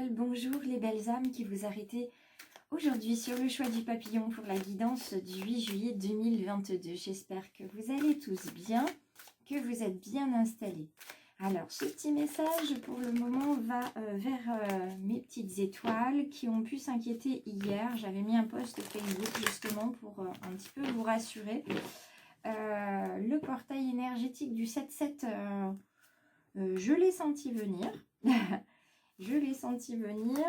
général, bonjour les belles âmes qui vous arrêtez aujourd'hui sur le choix du papillon pour la guidance du 8 juillet 2022. J'espère que vous allez tous bien, que vous êtes bien installés. Alors, ce petit message pour le moment va vers mes petites étoiles qui ont pu s'inquiéter hier. J'avais mis un post Facebook justement pour un petit peu vous rassurer. Le portail énergétique du 7-7, je l'ai senti venir. Je l'ai senti venir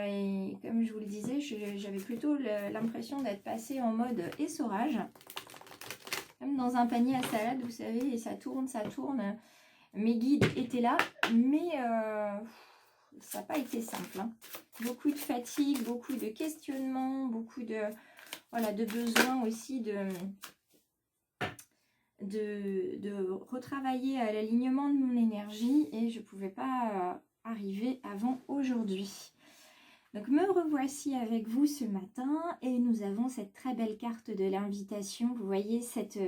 et comme je vous le disais, j'avais plutôt l'impression d'être passée en mode essorage. Comme dans un panier à salade, vous savez, et ça tourne, ça tourne. Mes guides étaient là, mais ça n'a pas été simple. Hein. Beaucoup de fatigue, beaucoup de questionnements, beaucoup de, voilà, de besoin aussi de retravailler à l'alignement de mon énergie et je ne pouvais pas arriver avant aujourd'hui. Donc me revoici avec vous ce matin et nous avons cette très belle carte de l'invitation. Vous voyez cette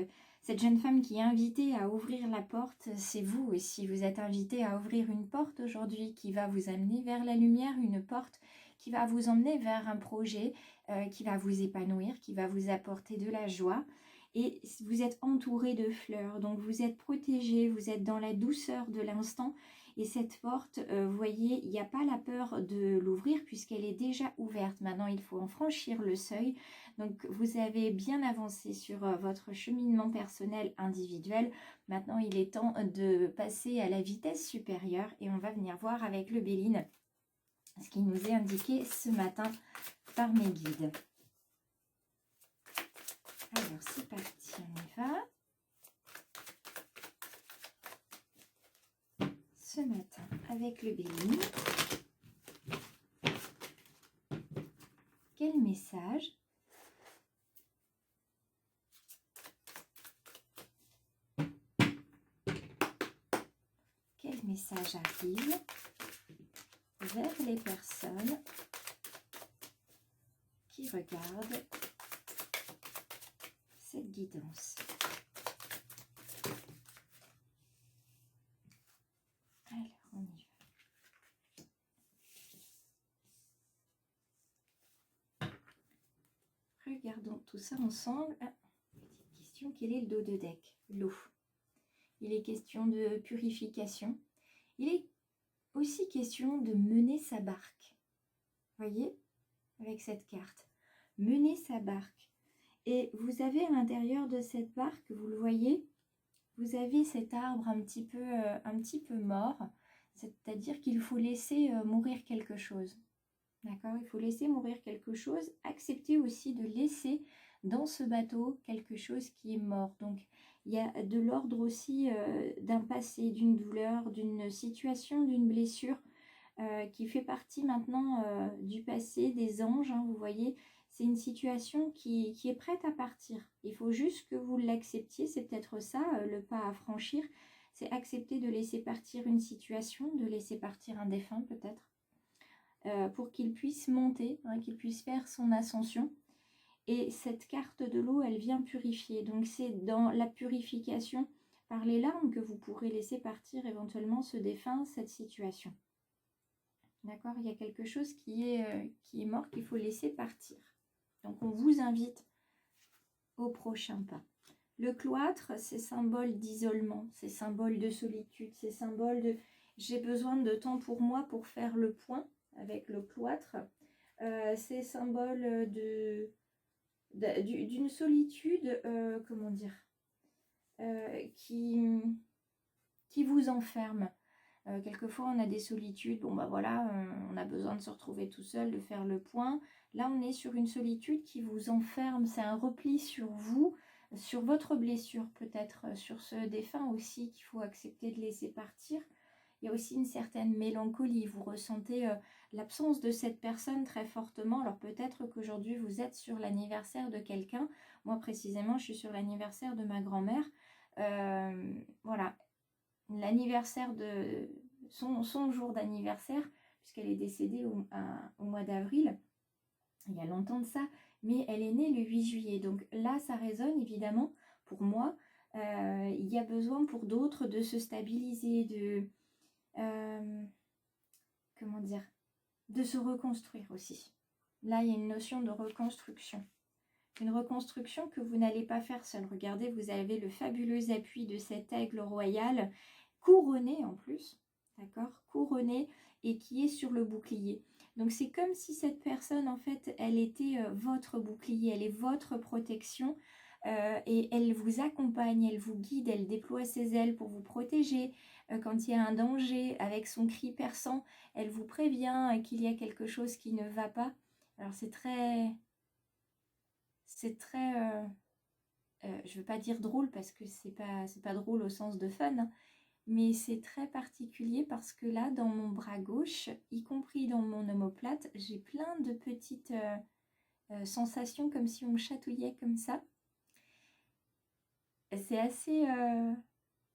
jeune femme qui est invitée à ouvrir la porte, c'est vous aussi. Vous êtes invité à ouvrir une porte aujourd'hui qui va vous amener vers la lumière, une porte qui va vous emmener vers un projet qui va vous épanouir, qui va vous apporter de la joie. Et vous êtes entouré de fleurs, donc vous êtes protégé, vous êtes dans la douceur de l'instant. Et cette porte, vous voyez, il n'y a pas la peur de l'ouvrir puisqu'elle est déjà ouverte. Maintenant, il faut en franchir le seuil. Donc, vous avez bien avancé sur votre cheminement personnel individuel. Maintenant, il est temps de passer à la vitesse supérieure. Et on va venir voir avec le Béline ce qui nous est indiqué ce matin par mes guides. Alors, c'est parti, on y va. Ce matin, avec le Béline, quel message arrive vers les personnes qui regardent cette guidance? Alors, on y va. Regardons tout ça ensemble. Ah, petite question, quel est le dos de deck? L'eau. Il est question de purification. Il est aussi question de mener sa barque. Voyez, avec cette carte. Mener sa barque. Et vous avez à l'intérieur de cette barque, vous le voyez, vous avez cet arbre un petit peu mort. C'est-à-dire qu'il faut laisser mourir quelque chose. D'accord? Il faut laisser mourir quelque chose. Accepter aussi de laisser dans ce bateau quelque chose qui est mort. Donc, il y a de l'ordre aussi d'un passé, d'une douleur, d'une situation, d'une blessure qui fait partie maintenant du passé, des anges. Hein, vous voyez, c'est une situation qui est prête à partir. Il faut juste que vous l'acceptiez. C'est peut-être ça, le pas à franchir. C'est accepter de laisser partir une situation, de laisser partir un défunt peut-être. Pour qu'il puisse monter, hein, qu'il puisse faire son ascension. Et cette carte de l'eau, elle vient purifier. Donc c'est dans la purification par les larmes que vous pourrez laisser partir éventuellement ce défunt, cette situation. D'accord? Il y a quelque chose qui est mort qu'il faut laisser partir. Donc on vous invite au prochain pas. Le cloître, c'est symbole d'isolement, c'est symbole de solitude, c'est symbole de j'ai besoin de temps pour moi pour faire le point avec le cloître. C'est symbole d'une solitude, comment dire, qui vous enferme. Quelquefois, on a des solitudes, bon bah voilà, on a besoin de se retrouver tout seul, de faire le point. Là, on est sur une solitude qui vous enferme, c'est un repli sur vous, sur votre blessure peut-être, sur ce défunt aussi qu'il faut accepter de laisser partir. Il y a aussi une certaine mélancolie, vous ressentez l'absence de cette personne très fortement. Alors peut-être qu'aujourd'hui vous êtes sur l'anniversaire de quelqu'un. Moi précisément je suis sur l'anniversaire de ma grand-mère. Voilà, l'anniversaire de son jour d'anniversaire, puisqu'elle est décédée au mois d'avril, il y a longtemps de ça, mais elle est née le 8 juillet. Donc là ça résonne évidemment pour moi. Il y a besoin pour d'autres de se stabiliser, comment dire, de se reconstruire aussi. Là, il y a une notion de reconstruction. Une reconstruction que vous n'allez pas faire seul. Regardez, vous avez le fabuleux appui de cet aigle royal, couronné en plus, d'accord, couronné et qui est sur le bouclier. Donc c'est comme si cette personne, en fait, elle était votre bouclier, elle est votre protection et elle vous accompagne, elle vous guide, elle déploie ses ailes pour vous protéger. Quand il y a un danger, avec son cri perçant, elle vous prévient qu'il y a quelque chose qui ne va pas. Alors c'est très, je ne veux pas dire drôle parce que c'est pas drôle au sens de fun, hein, mais c'est très particulier parce que là, dans mon bras gauche, y compris dans mon omoplate, j'ai plein de petites sensations comme si on me chatouillait comme ça. C'est assez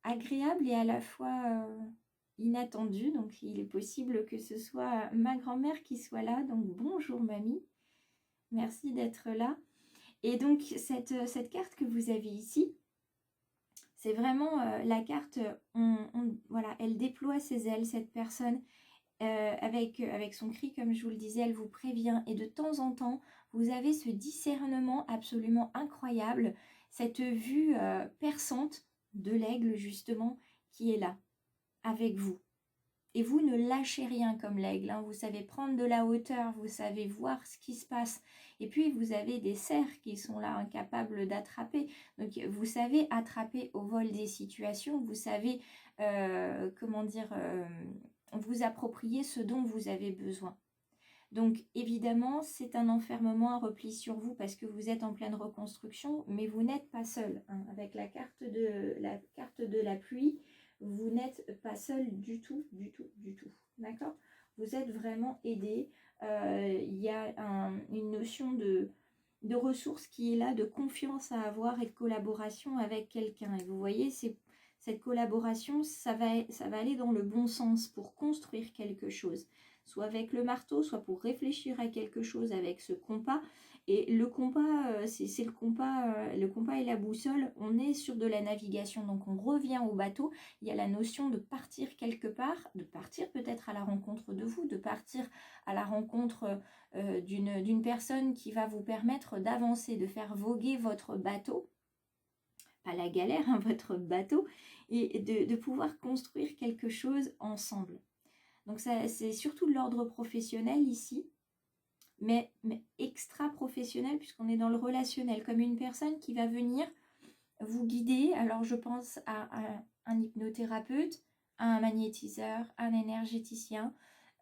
agréable et à la fois inattendu, donc il est possible que ce soit ma grand-mère qui soit là, donc bonjour mamie, merci d'être là. Et donc cette carte que vous avez ici, c'est vraiment la carte, voilà, elle déploie ses ailes, cette personne, avec son cri, comme je vous le disais, elle vous prévient. Et de temps en temps, vous avez ce discernement absolument incroyable, cette vue perçante de l'aigle, justement, qui est là, avec vous. Et vous ne lâchez rien comme l'aigle, hein. Vous savez prendre de la hauteur, vous savez voir ce qui se passe. Et puis, vous avez des cerfs qui sont là, incapables d'attraper. Donc, vous savez attraper au vol des situations. Vous savez, vous approprier ce dont vous avez besoin. Donc, évidemment, c'est un enfermement, un repli sur vous parce que vous êtes en pleine reconstruction, mais vous n'êtes pas seul, hein. Avec la carte de la pluie, vous n'êtes pas seul du tout, du tout, du tout. D'accord? Vous êtes vraiment aidé. Il y a une notion de ressources qui est là, de confiance à avoir et de collaboration avec quelqu'un. Et vous voyez, cette collaboration, ça va aller dans le bon sens pour construire quelque chose. Soit avec le marteau, soit pour réfléchir à quelque chose avec ce compas. Et le compas, c'est le compas et la boussole. On est sur de la navigation, donc on revient au bateau. Il y a la notion de partir quelque part, de partir peut-être à la rencontre de vous, de partir à la rencontre d'une personne qui va vous permettre d'avancer, de faire voguer votre bateau, pas la galère, hein, votre bateau, et de pouvoir construire quelque chose ensemble. Donc ça, c'est surtout de l'ordre professionnel ici, mais extra-professionnel puisqu'on est dans le relationnel, comme une personne qui va venir vous guider. Alors je pense à un hypnothérapeute, à un magnétiseur, un énergéticien,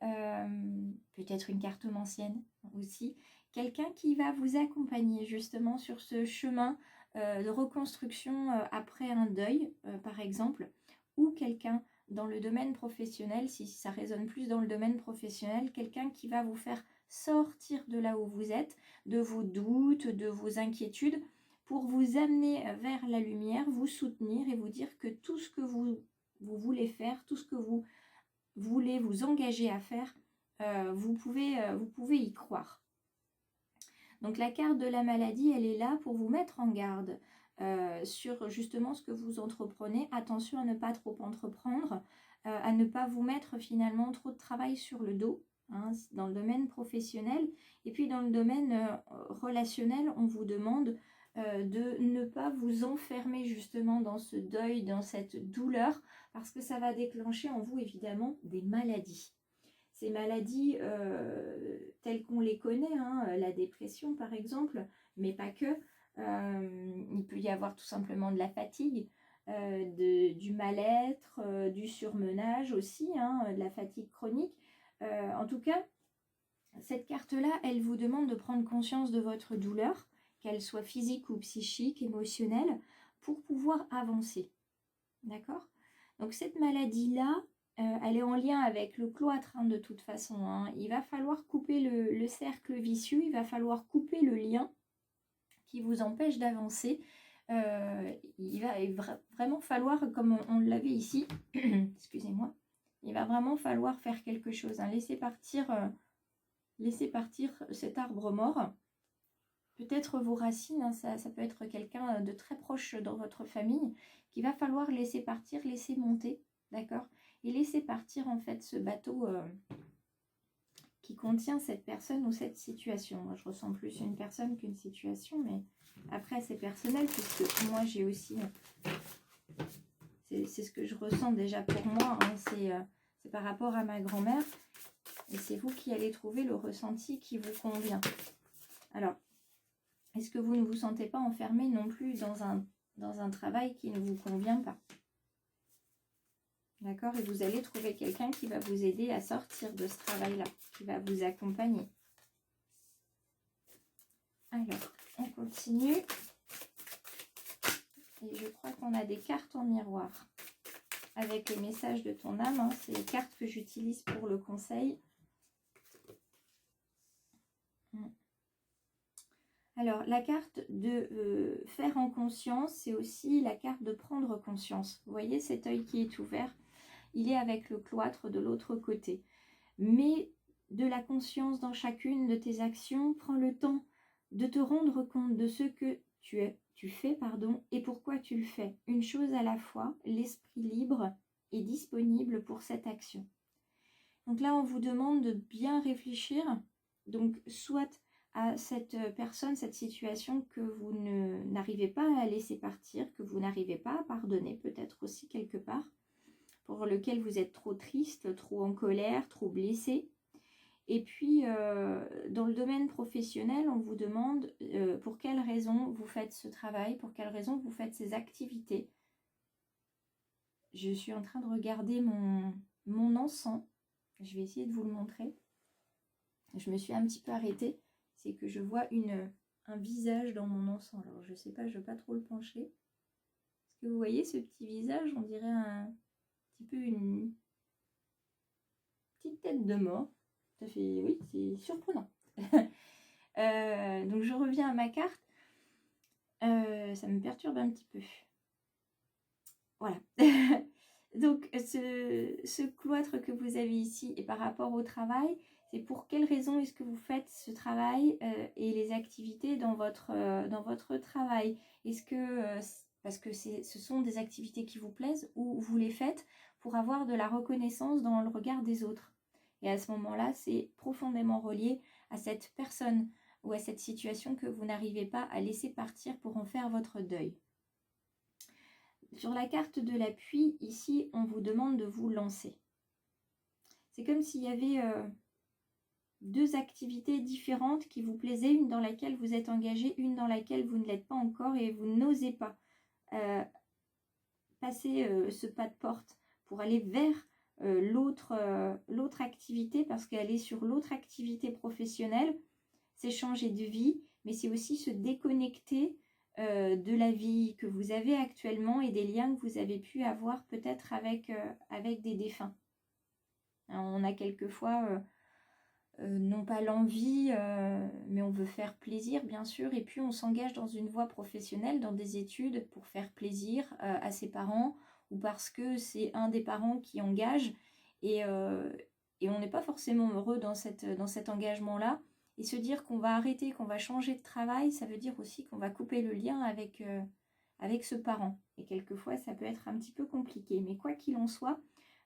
peut-être une cartomancienne aussi, quelqu'un qui va vous accompagner justement sur ce chemin de reconstruction après un deuil, par exemple, ou quelqu'un dans le domaine professionnel, si ça résonne plus dans le domaine professionnel, quelqu'un qui va vous faire sortir de là où vous êtes, de vos doutes, de vos inquiétudes, pour vous amener vers la lumière, vous soutenir et vous dire que tout ce que vous voulez faire, tout ce que vous voulez vous engager à faire, vous pouvez y croire. Donc la carte de la maladie, elle est là pour vous mettre en garde sur justement ce que vous entreprenez. Attention à ne pas trop entreprendre, à ne pas vous mettre finalement trop de travail sur le dos, hein, dans le domaine professionnel. Et puis dans le domaine relationnel, on vous demande de ne pas vous enfermer justement dans ce deuil, dans cette douleur, parce que ça va déclencher en vous évidemment des maladies. Ces maladies telles qu'on les connaît, hein, la dépression par exemple, mais pas que. Il peut y avoir tout simplement de la fatigue, du mal-être, du surmenage aussi, hein, de la fatigue chronique. En tout cas, cette carte-là, elle vous demande de prendre conscience de votre douleur, qu'elle soit physique ou psychique, émotionnelle, pour pouvoir avancer. D'accord? Donc cette maladie-là, elle est en lien avec le cloître, hein, de toute façon, hein. Il va falloir couper le cercle vicieux, il va falloir couper le lien qui vous empêche d'avancer. Il va vraiment falloir, comme on l'avait ici, excusez-moi, il va vraiment falloir faire quelque chose, hein. Laissez partir cet arbre mort. Peut-être vos racines, hein, ça peut être quelqu'un de très proche dans votre famille, qu'il va falloir laisser partir, laisser monter, d'accord? Et laisser partir en fait ce bateau qui contient cette personne ou cette situation. Moi, je ressens plus une personne qu'une situation, mais après, c'est personnel, puisque moi, j'ai aussi... C'est ce que je ressens déjà pour moi, hein, c'est par rapport à ma grand-mère, et c'est vous qui allez trouver le ressenti qui vous convient. Alors, est-ce que vous ne vous sentez pas enfermé non plus dans un travail qui ne vous convient pas? D'accord? Et vous allez trouver quelqu'un qui va vous aider à sortir de ce travail-là, qui va vous accompagner. Alors, on continue. Et je crois qu'on a des cartes en miroir avec les messages de ton âme. Hein. C'est les cartes que j'utilise pour le conseil. Alors, la carte de faire en conscience, c'est aussi la carte de prendre conscience. Vous voyez cet œil qui est ouvert, il est avec le cloître de l'autre côté. Mais de la conscience dans chacune de tes actions, prends le temps de te rendre compte de ce que tu fais, et pourquoi tu le fais. Une chose à la fois, l'esprit libre est disponible pour cette action. Donc là, on vous demande de bien réfléchir, donc soit à cette personne, cette situation que vous n'arrivez pas à laisser partir, que vous n'arrivez pas à pardonner, peut-être aussi quelque part, pour lequel vous êtes trop triste, trop en colère, trop blessé. Et puis, dans le domaine professionnel, on vous demande pour quelles raisons vous faites ce travail, pour quelles raisons vous faites ces activités. Je suis en train de regarder mon encens. Je vais essayer de vous le montrer. Je me suis un petit peu arrêtée. C'est que je vois un visage dans mon encens. Alors, je ne sais pas, je ne veux pas trop le pencher. Est-ce que vous voyez ce petit visage? On dirait un petit peu une petite tête de mort. Ça fait, oui, c'est surprenant. Donc, je reviens à ma carte. Ça me perturbe un petit peu. Voilà. Donc, ce cloître que vous avez ici, et par rapport au travail, c'est pour quelles raisons est-ce que vous faites ce travail et les activités dans votre travail? Est-ce que, parce que ce sont des activités qui vous plaisent, ou vous les faites pour avoir de la reconnaissance dans le regard des autres? Et à ce moment-là, c'est profondément relié à cette personne ou à cette situation que vous n'arrivez pas à laisser partir pour en faire votre deuil. Sur la carte de l'appui, ici, on vous demande de vous lancer. C'est comme s'il y avait deux activités différentes qui vous plaisaient, une dans laquelle vous êtes engagé, une dans laquelle vous ne l'êtes pas encore et vous n'osez pas passer ce pas de porte pour aller vers l'autre activité, parce qu'elle est sur l'autre activité professionnelle. C'est changer de vie, mais c'est aussi se déconnecter de la vie que vous avez actuellement et des liens que vous avez pu avoir peut-être avec des défunts. Alors, on a quelquefois non pas l'envie, mais on veut faire plaisir bien sûr, et puis on s'engage dans une voie professionnelle, dans des études pour faire plaisir à ses parents, ou parce que c'est un des parents qui engage, et on n'est pas forcément heureux dans cet engagement-là. Et se dire qu'on va arrêter, qu'on va changer de travail, ça veut dire aussi qu'on va couper le lien avec ce parent. Et quelquefois, ça peut être un petit peu compliqué. Mais quoi qu'il en soit,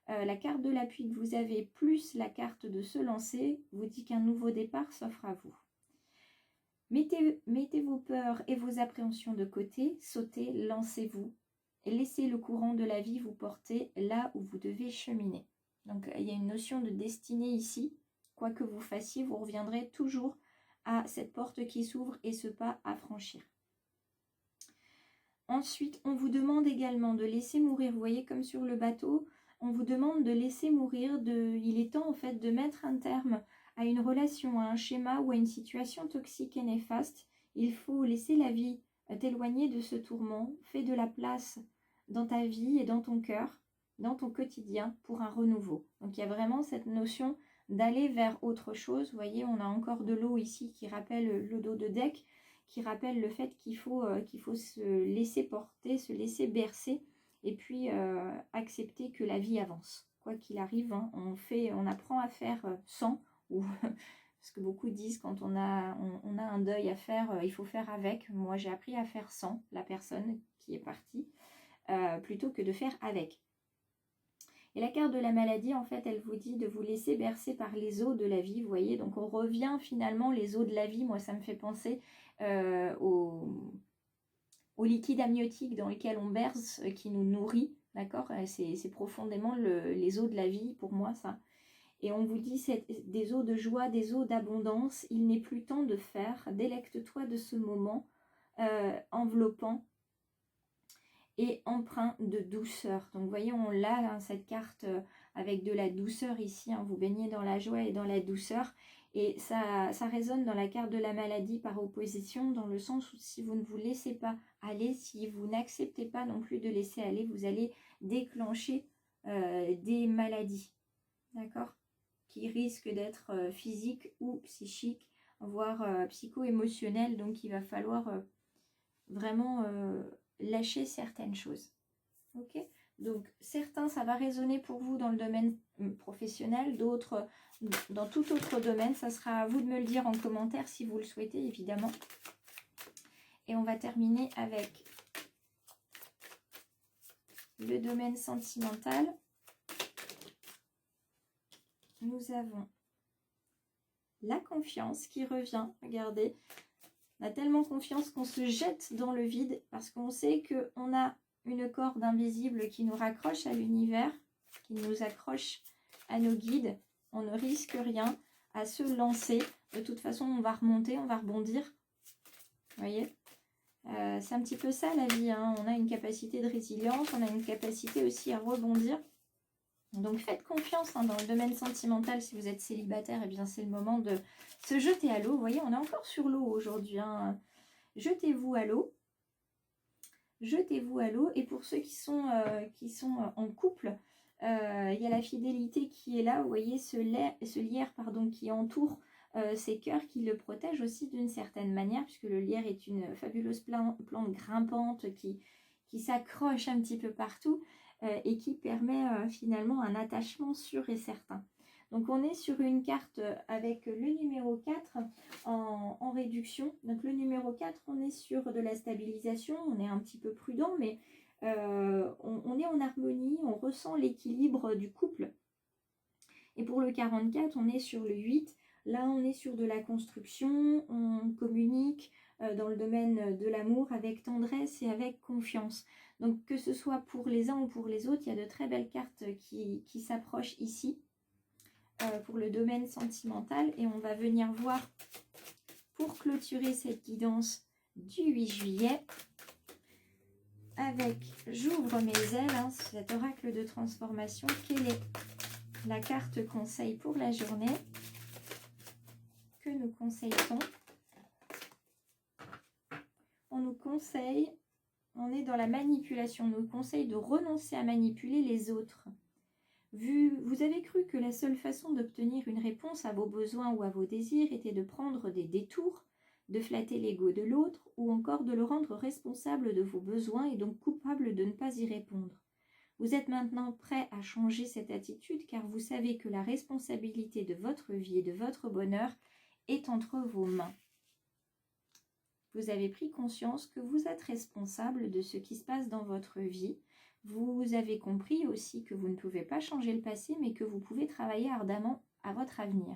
la carte de l'appui que vous avez, plus la carte de se lancer, vous dit qu'un nouveau départ s'offre à vous. Mettez vos peurs et vos appréhensions de côté, sautez, lancez-vous. Et laissez le courant de la vie vous porter là où vous devez cheminer. Donc, il y a une notion de destinée ici. Quoi que vous fassiez, vous reviendrez toujours à cette porte qui s'ouvre et ce pas à franchir. Ensuite, on vous demande également de laisser mourir. Vous voyez, comme sur le bateau, on vous demande de laisser mourir. Il est temps en fait de mettre un terme à une relation, à un schéma ou à une situation toxique et néfaste. Il faut laisser la vie t'éloigner de ce tourment. Fais de la place dans ta vie et dans ton cœur, dans ton quotidien, pour un renouveau. Donc il y a vraiment cette notion d'aller vers autre chose. Vous voyez, on a encore de l'eau ici qui rappelle le dos de deck, qui rappelle le fait qu'il faut se laisser porter, se laisser bercer, et puis accepter que la vie avance. Quoi qu'il arrive, hein, on apprend à faire sans, ou parce que beaucoup disent quand on a un deuil à faire, il faut faire avec. Moi, j'ai appris à faire sans la personne qui est partie, plutôt que de faire avec. Et la carte de la maladie, en fait, elle vous dit de vous laisser bercer par les eaux de la vie, vous voyez. Donc on revient finalement, les eaux de la vie, moi ça me fait penser au liquide amniotique dans lequel on berce, qui nous nourrit, d'accord. C'est profondément les eaux de la vie pour moi, ça. Et on vous dit, c'est des eaux de joie, des eaux d'abondance. Il n'est plus temps de faire. Délecte-toi de ce moment enveloppant et empreint de douceur. Donc, vous voyez, on l'a, hein, cette carte avec de la douceur ici. Hein, vous baignez dans la joie et dans la douceur. Et ça résonne dans la carte de la maladie par opposition, dans le sens où si vous ne vous laissez pas aller, si vous n'acceptez pas non plus de laisser aller, vous allez déclencher des maladies. D'accord, qui risque d'être physique ou psychique, voire psycho-émotionnel. Donc il va falloir vraiment lâcher certaines choses. Ok, donc certains, ça va résonner pour vous dans le domaine professionnel, d'autres dans tout autre domaine. Ça sera à vous de me le dire en commentaire si vous le souhaitez, évidemment. Et on va terminer avec le domaine sentimental. Nous avons la confiance qui revient. Regardez, on a tellement confiance qu'on se jette dans le vide parce qu'on sait qu'on a une corde invisible qui nous raccroche à l'univers, qui nous accroche à nos guides. On ne risque rien à se lancer. De toute façon, on va remonter, on va rebondir. Vous voyez, c'est un petit peu ça la vie, hein. On a une capacité de résilience, on a une capacité aussi à rebondir. Donc faites confiance, hein, dans le domaine sentimental. Si vous êtes célibataire, eh bien c'est le moment de se jeter à l'eau. Vous voyez, on est encore sur l'eau aujourd'hui, hein. Jetez-vous à l'eau. Jetez-vous à l'eau. Et pour ceux qui sont en couple, il y a la fidélité qui est là. Vous voyez ce lierre pardon, qui entoure ces cœurs, qui le protège aussi d'une certaine manière, puisque le lierre est une fabuleuse plante grimpante qui s'accroche un petit peu partout. Et qui permet finalement un attachement sûr et certain. Donc on est sur une carte avec le numéro 4 en réduction. Donc le numéro 4, on est sur de la stabilisation, on est un petit peu prudent, mais on est en harmonie, on ressent l'équilibre du couple. Et pour le 44, on est sur le 8. Là, on est sur de la construction, on communique dans le domaine de l'amour avec tendresse et avec confiance. Donc que ce soit pour les uns ou pour les autres, il y a de très belles cartes qui s'approchent ici pour le domaine sentimental. Et on va venir voir, pour clôturer cette guidance du 8 juillet, avec j'ouvre mes ailes, hein, cet oracle de transformation. Quelle est la carte conseil pour la journée? Que nous conseille-t-on? On nous conseille, on est dans la manipulation, on nous conseille de renoncer à manipuler les autres. Vous avez cru que la seule façon d'obtenir une réponse à vos besoins ou à vos désirs était de prendre des détours, de flatter l'ego de l'autre ou encore de le rendre responsable de vos besoins et donc coupable de ne pas y répondre. Vous êtes maintenant prêt à changer cette attitude car vous savez que la responsabilité de votre vie et de votre bonheur est entre vos mains. Vous avez pris conscience que vous êtes responsable de ce qui se passe dans votre vie. Vous avez compris aussi que vous ne pouvez pas changer le passé, mais que vous pouvez travailler ardemment à votre avenir.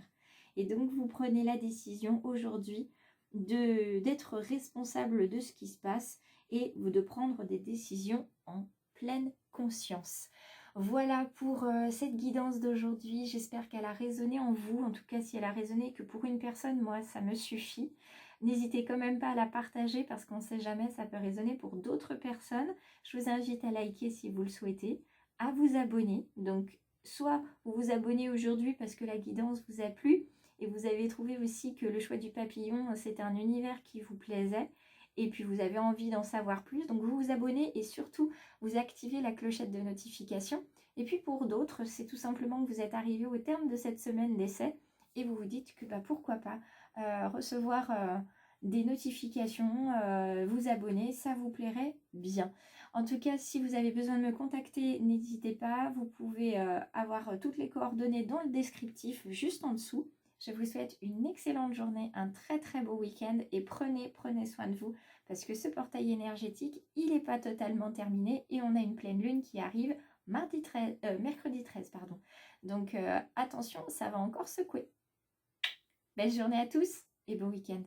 Et donc, vous prenez la décision aujourd'hui d'être responsable de ce qui se passe et de prendre des décisions en pleine conscience. Voilà pour cette guidance d'aujourd'hui. J'espère qu'elle a résonné en vous. En tout cas, si elle a résonné que pour une personne, moi, ça me suffit. N'hésitez quand même pas à la partager parce qu'on ne sait jamais, ça peut résonner pour d'autres personnes. Je vous invite à liker si vous le souhaitez, à vous abonner. Donc, soit vous vous abonnez aujourd'hui parce que la guidance vous a plu et vous avez trouvé aussi que le choix du papillon, c'était un univers qui vous plaisait. Et puis vous avez envie d'en savoir plus, donc vous vous abonnez et surtout vous activez la clochette de notification. Et puis pour d'autres, c'est tout simplement que vous êtes arrivé au terme de cette semaine d'essai et vous vous dites que pourquoi pas recevoir des notifications, vous abonner, ça vous plairait bien. En tout cas, si vous avez besoin de me contacter, n'hésitez pas, vous pouvez avoir toutes les coordonnées dans le descriptif juste en dessous. Je vous souhaite une excellente journée, un très très beau week-end et prenez soin de vous parce que ce portail énergétique, il n'est pas totalement terminé et on a une pleine lune qui arrive mercredi 13, pardon. Donc attention, ça va encore secouer. Belle journée à tous et bon week-end.